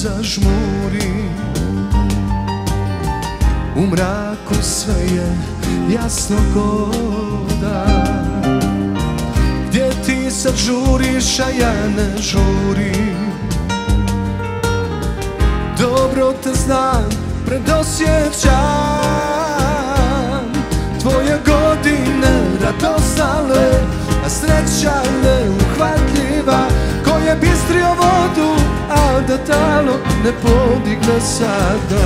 zažmurim, u mraku sve je jasno ko dan. Gdje ti sad žuriš, a ja ne žurim, dobro te znam, predosjećam tvoje godine radosale, a sreća neuhvatljiva, ko je bistrio vodu, a da talog ne podigne sada.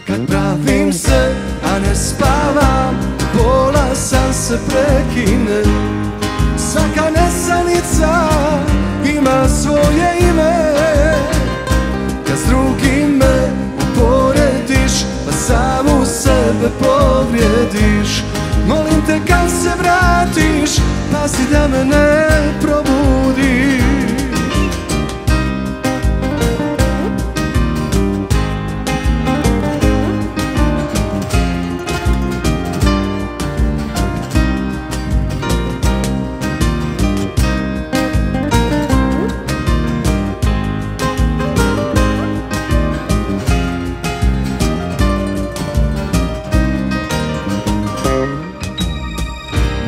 Kad pravim se, a ne spavam, pola san se prekine, svaka nesanica ima svoje ime. Kad s drugim me uporediš, pa samu sebe povrijediš. Molim te kad se vratiš, pazi da me ne probudiš.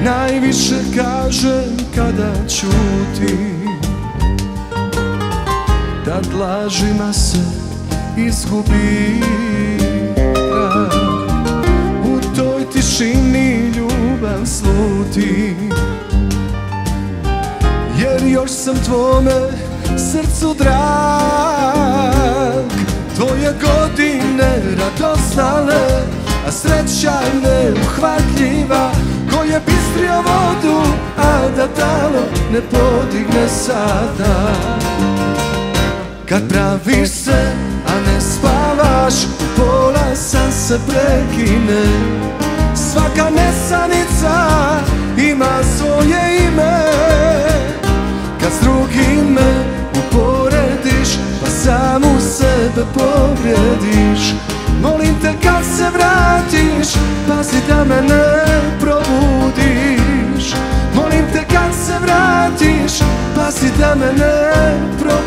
Najviše kažem kada ćutim, tad lažima se izgubi trag. U toj tišini ljubav sluti, jer još sam tvome srcu drag. Tvoje godine radosnale, a sreća neuhvatljiva, ko je bistrio vodu, a da talo ne podigne sada. Kad praviš se, a ne spavaš, pola san se prekine, svaka nesanica ima svoje ime. Kad s drugim me uporediš, pa samu sebe povrijediš. Molim te kad se vratiš, pazi da me ne probudiš. Molim te kad se vratiš, pazi da me ne probudiš.